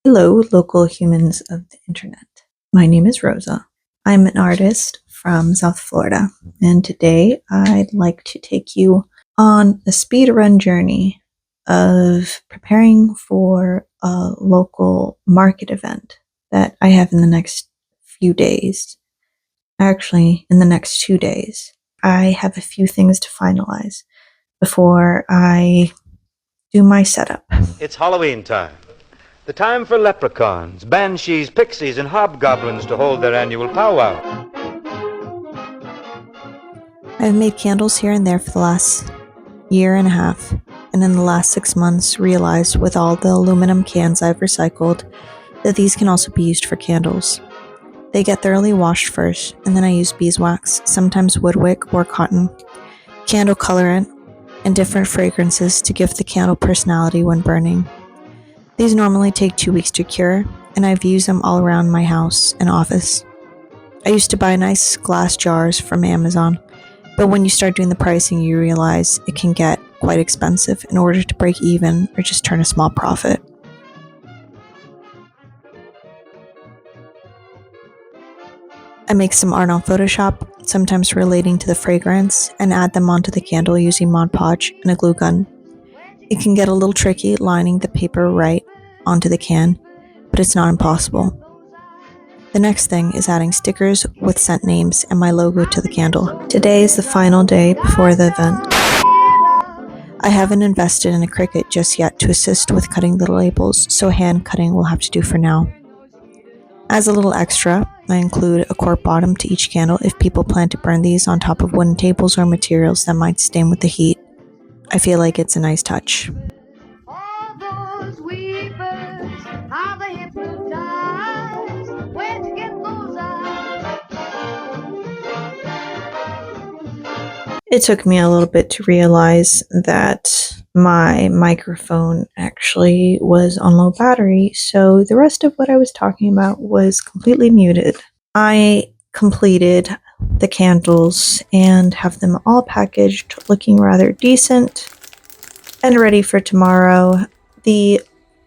Hello, local humans of the internet. My name is Rosa. I'm an artist from South Florida, and today I'd like to take you on a speedrun journey of preparing for a local market event that I have in the next few days. Actually, in the next 2 days. I have a few things to finalize before I do my setup. It's Halloween time. The time for leprechauns, banshees, pixies, and hobgoblins to hold their annual powwow. I've made candles here and there for the last year and a half, and in the last 6 months realized with all the aluminum cans I've recycled that these can also be used for candles. They get thoroughly washed first, and then I use beeswax, sometimes wood wick or cotton, candle colorant, and different fragrances to give the candle personality when burning. These normally take 2 weeks to cure, and I've used them all around my house and office. I used to buy nice glass jars from Amazon, but when you start doing the pricing, you realize it can get quite expensive in order to break even or just turn a small profit. I make some art on Photoshop, sometimes relating to the fragrance, and add them onto the candle using Mod Podge and a glue gun. It can get a little tricky lining the paper right onto the can, but it's not impossible. The next thing is adding stickers with scent names and my logo to the candle. Today is the final day before the event. I haven't invested in a Cricut just yet to assist with cutting the labels, so hand cutting will have to do for now. As a little extra, I include a cork bottom to each candle if people plan to burn these on top of wooden tables or materials that might stain with the heat. I feel like it's a nice touch. All those weepers, how they hypnotize, where'd you get those eyes? It took me a little bit to realize that my microphone actually was on low battery, so the rest of what I was talking about was completely muted. I completed the candles and have them all packaged, looking rather decent and ready for tomorrow. The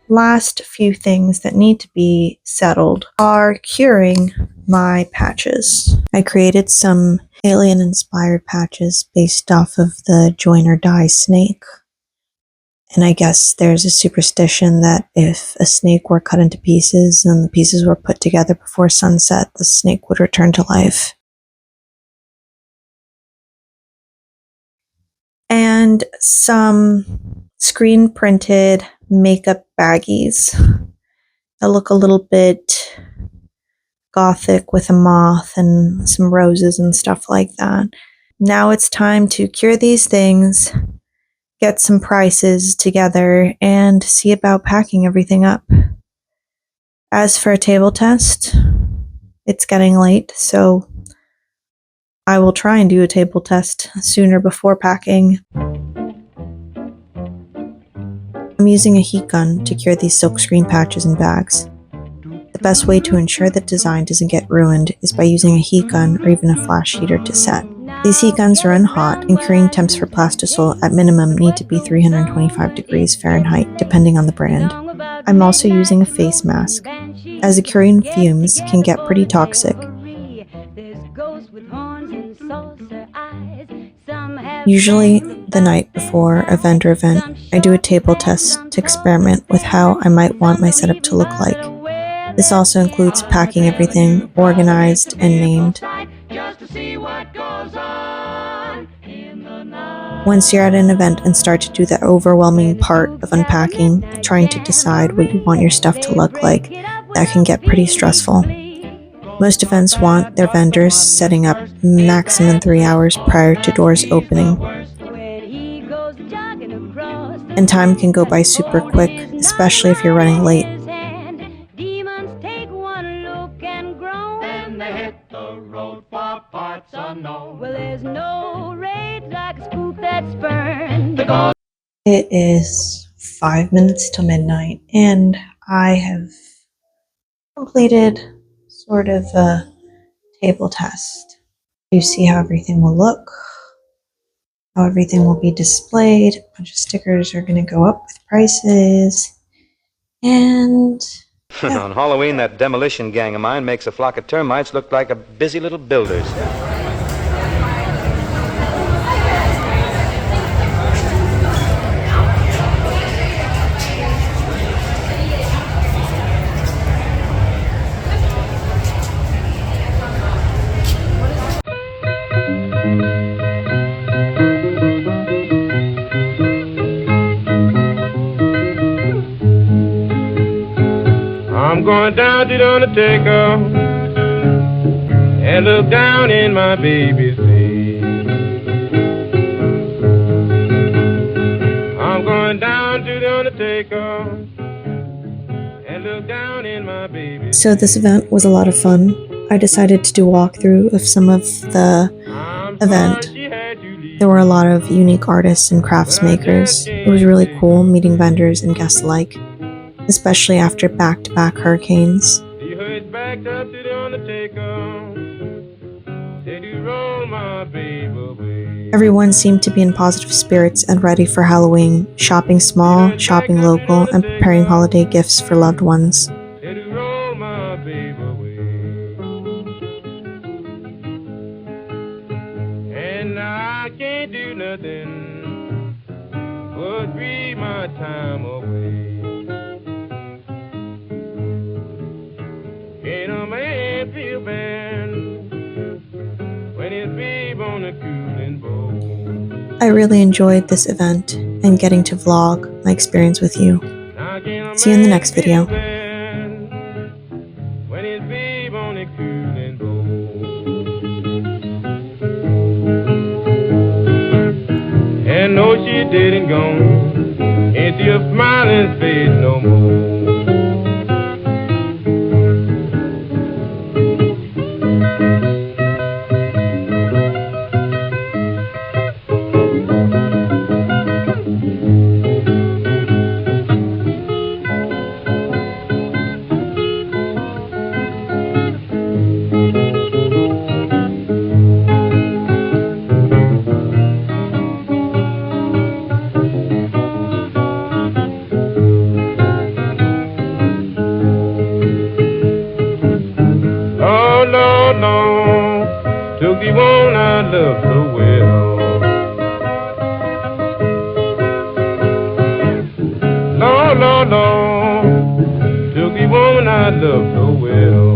last few things that need to be settled are curing my patches. I created some alien-inspired patches based off of the join or die snake. And I guess there's a superstition that if a snake were cut into pieces and the pieces were put together before sunset, the snake would return to life. And some screen printed makeup baggies that look a little bit gothic with a moth and some roses and stuff like that. Now it's time to cure these things, get some prices together, and see about packing everything up. As for a table test, it's getting late, so I will try and do a table test sooner before packing. I'm using a heat gun to cure these silk screen patches and bags. The best way to ensure that design doesn't get ruined is by using a heat gun or even a flash heater to set. These heat guns run hot, and curing temps for plastisol at minimum need to be 325 degrees Fahrenheit, depending on the brand. I'm also using a face mask, as the curing fumes can get pretty toxic. Usually, the night before a vendor event, I do a table test to experiment with how I might want my setup to look like. This also includes packing everything organized and named. Once you're at an event and start to do the overwhelming part of unpacking, trying to decide what you want your stuff to look like, that can get pretty stressful. Most events want their vendors setting up maximum 3 hours prior to doors opening. And time can go by super quick, especially if you're running late. It is 5 minutes till midnight, and I have completed sort of a table test. You see how everything will look, how everything will be displayed. A bunch of stickers are going to go up with prices, and Yeah. On Halloween, that demolition gang of mine makes a flock of termites look like a busy little builders. I'm going down to the undertaker and look down in my baby's bed. I'm going down to the undertaker and look down in my baby's So this event was a lot of fun. I decided to do a walkthrough of some of the event. There were a lot of unique artists and crafts makers. It was really cool meeting vendors and guests alike, especially after back-to-back hurricanes. He hurried back up to the undertaker, said you roll my baby away. Everyone seemed to be in positive spirits and ready for Halloween, shopping small, shopping local, and preparing holiday gifts for loved ones. Said you roll my baby away. And I can't do nothing but grieve my time away. Ain't a man feel bad when his babe on a cooling bowl. I really enjoyed this event and getting to vlog my experience with you. See you in the next video. When his babe on a cooling bowl. And no, she didn't go. Ain't see a smiling face no more. Took the one I loved so well. Lord, Lord, Lord, took the woman I loved so well.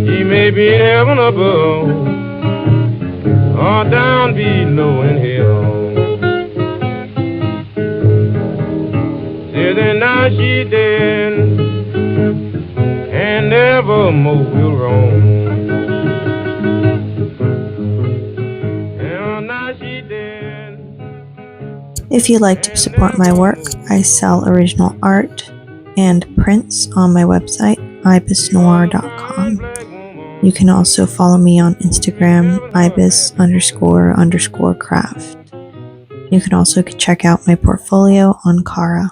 She may be in heaven above, or down below in hell. Said that now she dead, and nevermore will roam. And now she dead. If you'd like to support my work, I sell original art and prints on my website, ibisnoir.com. You can also follow me on Instagram, ibis__craft. You can also check out my portfolio on Kara.